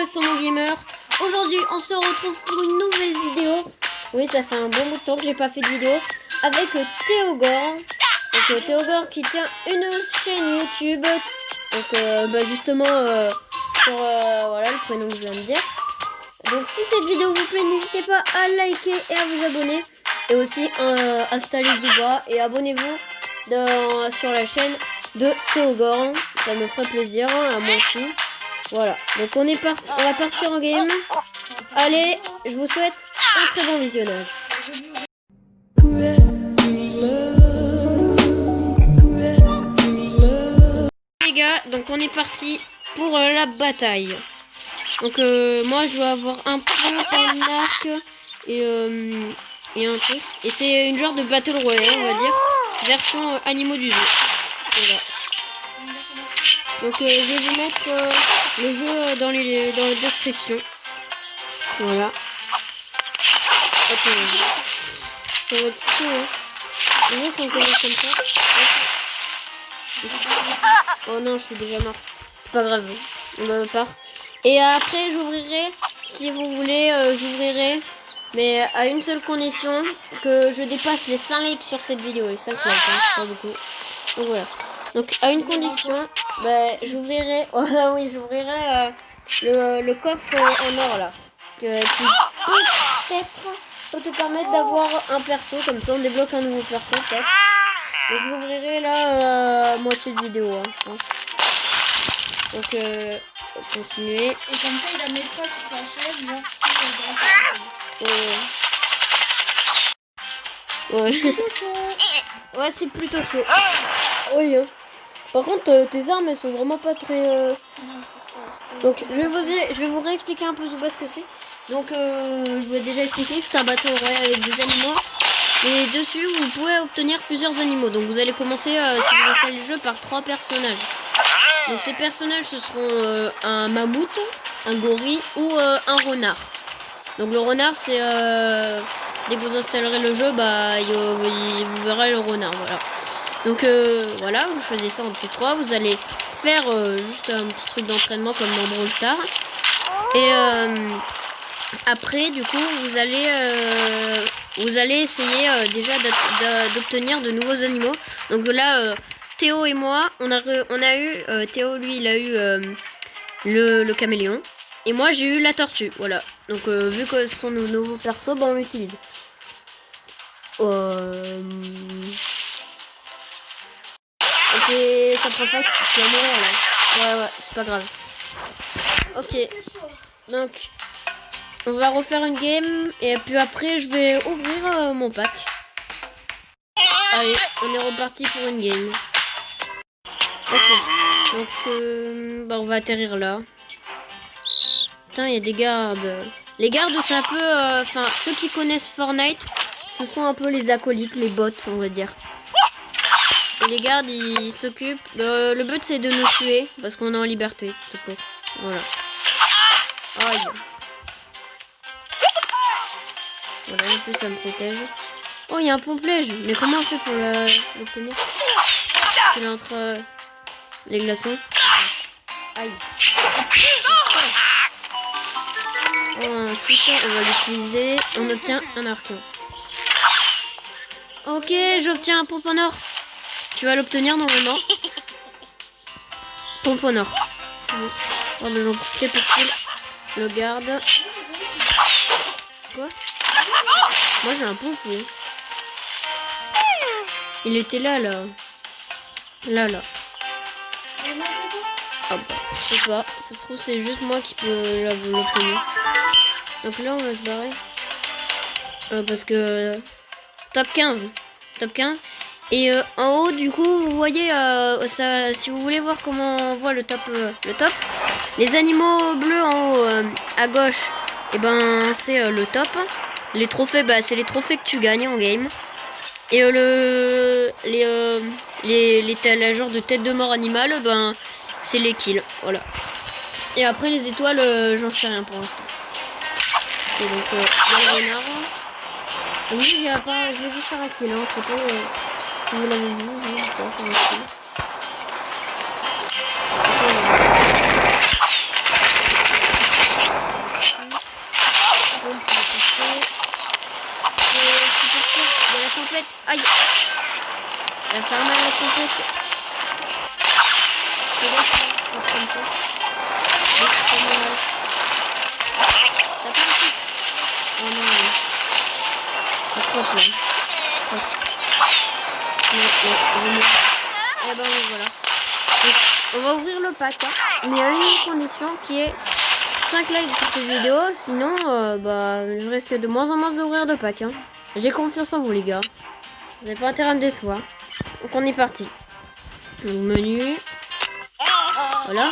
le Saumon Gamer. Aujourd'hui on se retrouve pour une nouvelle vidéo. Oui, ça fait un bon bout de temps que j'ai pas fait de vidéo avec Théogore. Donc Théogore qui tient une chaîne YouTube. Donc justement sur voilà le prénom que je viens de dire. Donc si cette vidéo vous plaît, n'hésitez pas à liker et à vous abonner. Et aussi installez du bas et abonnez-vous sur la chaîne de Théogore. Ça me ferait plaisir, à moi aussi. Voilà, donc on va partir en game. Allez, je vous souhaite un très bon visionnage. Les gars, donc on est parti pour la bataille. Donc moi je dois avoir un pont, un arc et un truc. Et c'est une genre de battle royale, on va dire, version animaux du jeu. Voilà. Donc je vais vous mettre le jeu dans la description. Voilà. Attends, ça va être chaud, hein. Déjà si on commence comme ça. Oh non, je suis déjà mort. C'est pas grave, on part. Et après j'ouvrirai, si vous voulez, j'ouvrirai, mais à une seule condition, que je dépasse les 5 likes sur cette vidéo. Les 5 likes, hein, c'est pas beaucoup. Donc voilà. Donc à une condition, j'ouvrirai, oh, oui, j'ouvrirai le coffre en or là, qui peut te permettre d'avoir un perso, comme ça on débloque un nouveau perso peut-être. Donc j'ouvrirai là moitié de vidéo, hein, je pense. Donc continuer. Et comme ça il la mettra sur sa chaise, voir si Ouais. Ouais, c'est plutôt chaud. Oui, hein. Par contre, tes armes, elles sont vraiment pas très... Donc, je vais vous réexpliquer un peu Zouba ce que c'est. Donc, je vous ai déjà expliqué que c'est un bateau royal avec des animaux. Et dessus, vous pouvez obtenir plusieurs animaux. Donc, vous allez commencer, si vous installez le jeu, par 3 personnages. Donc, ces personnages, ce seront un mammouth, un gorille ou un renard. Donc, le renard, c'est... dès que vous installerez le jeu, vous verrez le renard, voilà. Donc voilà, vous choisissez entre ces 3, vous allez faire juste un petit truc d'entraînement comme dans Brawl Stars. Et après, du coup, vous allez essayer déjà d'obtenir de nouveaux animaux. Donc là, Théo et moi, on a eu, Théo lui, il a eu le caméléon. Et moi, j'ai eu la tortue, voilà. Donc vu que ce sont nos nouveaux persos, on l'utilise. Ok, ça prend pas, tu vas mourir là. Ouais, c'est pas grave. Ok, donc on va refaire une game et puis après je vais ouvrir mon pack. Allez, on est reparti pour une game. Ok, donc on va atterrir là. Putain, il y a des gardes. Les gardes, c'est un peu, enfin, ceux qui connaissent Fortnite, ce sont un peu les acolytes, les bots, on va dire. Et les gardes, ils s'occupent. Le but, c'est de nous tuer parce qu'on est en liberté. Tout court. Voilà. Aïe. Voilà, en plus, ça me protège. Oh, il y a un pompe-lège. Mais comment on fait pour l'obtenir? Il est entre les glaçons. Aïe. Oh, un truc, on va l'utiliser. On obtient un arc. Ok, j'obtiens un pompe en or. Tu vas l'obtenir normalement. Pompe en or. C'est bon. On va en profiter pour qu'il le garde. Quoi? Moi j'ai un pompier. Il était là. Là. Ah bah, je sais pas. Ça se trouve c'est juste moi qui peux l'obtenir. Donc là on va se barrer. Parce que... Top 15. Et en haut, du coup, vous voyez, ça, si vous voulez voir comment on voit le top, les animaux bleus en haut à gauche, et c'est le top. Les trophées, c'est les trophées que tu gagnes en game. Et la genre de tête de mort animale, c'est les kills, voilà. Et après les étoiles, j'en sais rien pour l'instant. Et donc le renard. Donc je l'ai vu faire un kill, hein, je sais pas si vous l'avez vu, je vais faire un kill. faire mal la complète. C'est là, comme ça. C'est pas mal. T'as pas réussi? Oh non. Ça crotte là. Et ben voilà. Donc, on va ouvrir le pack, hein. Mais il y a une condition qui est 5 likes sur cette vidéo, sinon je risque de moins en moins d'ouvrir de pack, hein. J'ai confiance en vous les gars. Vous n'avez pas intérêt à me décevoir. Donc on est parti. Donc menu. Voilà.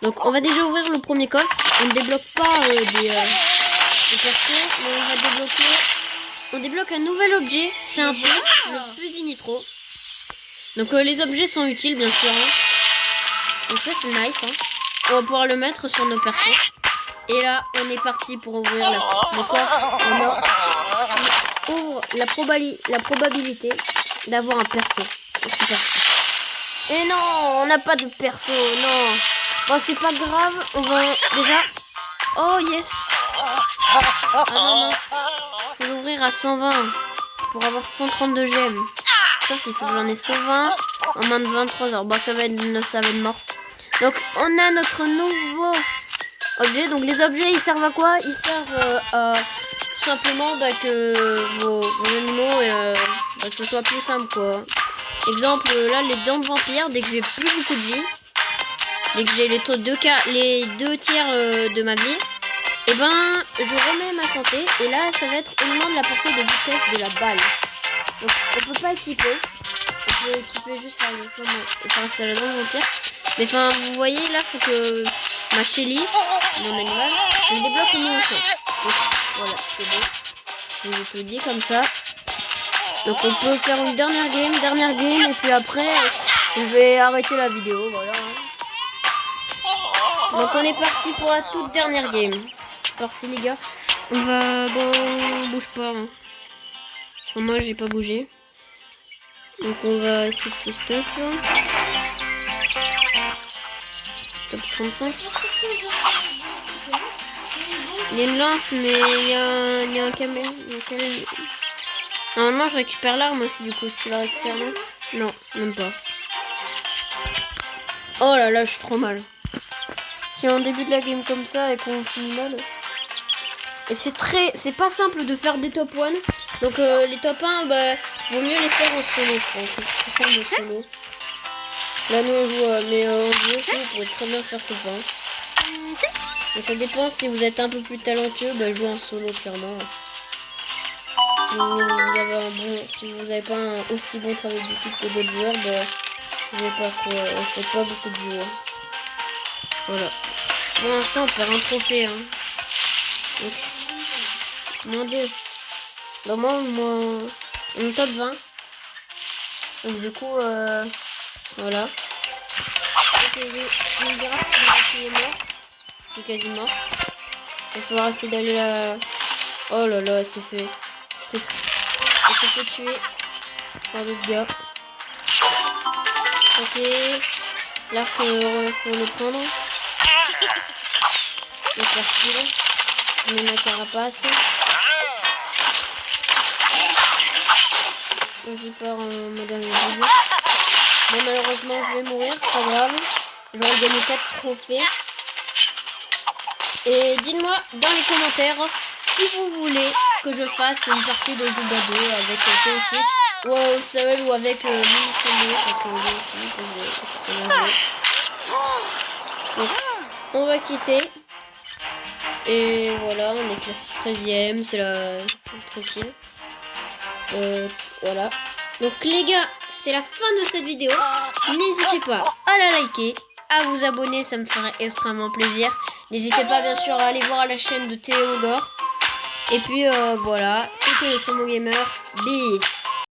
Donc on va déjà ouvrir le premier coffre. On ne débloque pas des persos, mais on va débloquer. On débloque un nouvel objet. C'est un peu le fusil nitro. Donc les objets sont utiles bien sûr, hein. Donc ça c'est nice, hein. On va pouvoir le mettre sur nos persos. Et là on est parti pour ouvrir le coffre. On ouvre la probabilité d'avoir un perso. C'est parti. Et non, on n'a pas de perso, non. Bon c'est pas grave, on va déjà. Oh yes. Ah non mince. Faut l'ouvrir à 120 pour avoir 132 gemmes. Sauf qu'il faut que j'en ai 120 en moins de 23 heures. Bon ça va être mort. Donc on a notre nouveau objet. Donc les objets ils servent à quoi? Ils servent à tout simplement que vos animaux que ce soit plus simple quoi. Exemple là les dents de vampire, dès que j'ai plus beaucoup de vie, dès que j'ai les 2 tiers de ma vie, et ben je remets ma santé et là ça va être au moment de la portée de vitesse de la balle. Donc on peut pas équiper. On peut équiper juste par le flamme. Enfin c'est la dent de vampire. Mais enfin vous voyez là faut que ma Shelly, mon animal, je débloque au niveau 5. Donc voilà, c'est bon. Je vous tout dit comme ça. Donc on peut faire une dernière game et puis après je vais arrêter la vidéo, voilà. Donc on est parti pour la toute dernière game. C'est parti les gars. On va... Bon, on bouge pas. Hein. Enfin, moi j'ai pas bougé. Donc on va essayer de stuff. Top 35. Il y a une lance mais il y a un caméra. Normalement je récupère l'arme aussi du coup. Est-ce que tu la récupères non? Non, même pas. Oh là là, je suis trop mal. Si on débute la game comme ça et qu'on finit mal. Et c'est pas simple de faire des top 1. Donc les top 1, vaut mieux les faire en solo je pense. C'est plus simple de solo. Là nous on joue, mais en duo aussi vous pouvez très bien faire top 1. Mais ça dépend si vous êtes un peu plus talentueux, jouez en solo clairement. Si vous avez pas un aussi bon travail d'équipe que d'autres joueurs, jouez pas quoi, faites pas beaucoup de joueurs. Voilà. Pour l'instant on perd un trophée hein. Donc, moins 2. Bah moi on est top 20. Donc du coup voilà. Ok, j'ai une girafe qui est morte. Qui est quasi morte. Il va falloir essayer d'aller là. Oh là là, elle s'est fait tuer par d'autres gars. Ok. L'arc, faut le prendre. Je vais faire tirer. Je mets ma carapace. Vas-y, part en mode invisible. Bon, malheureusement, je vais mourir, c'est pas grave. J'aurais gagné 4 trophées. Et dites-moi dans les commentaires si vous voulez que je fasse une partie de Zooba 2 avec Théophile ou seul ou avec Mini Solo parce qu'on joue aussi. Donc, on va quitter. Et voilà, on est classé 13ème, c'est la tranquille. Voilà. Donc les gars, c'est la fin de cette vidéo. N'hésitez pas à la liker, à vous abonner, ça me ferait extrêmement plaisir. N'hésitez pas bien sûr à aller voir la chaîne de Théodore. Et puis voilà, c'était le Somo Gamer. Bis.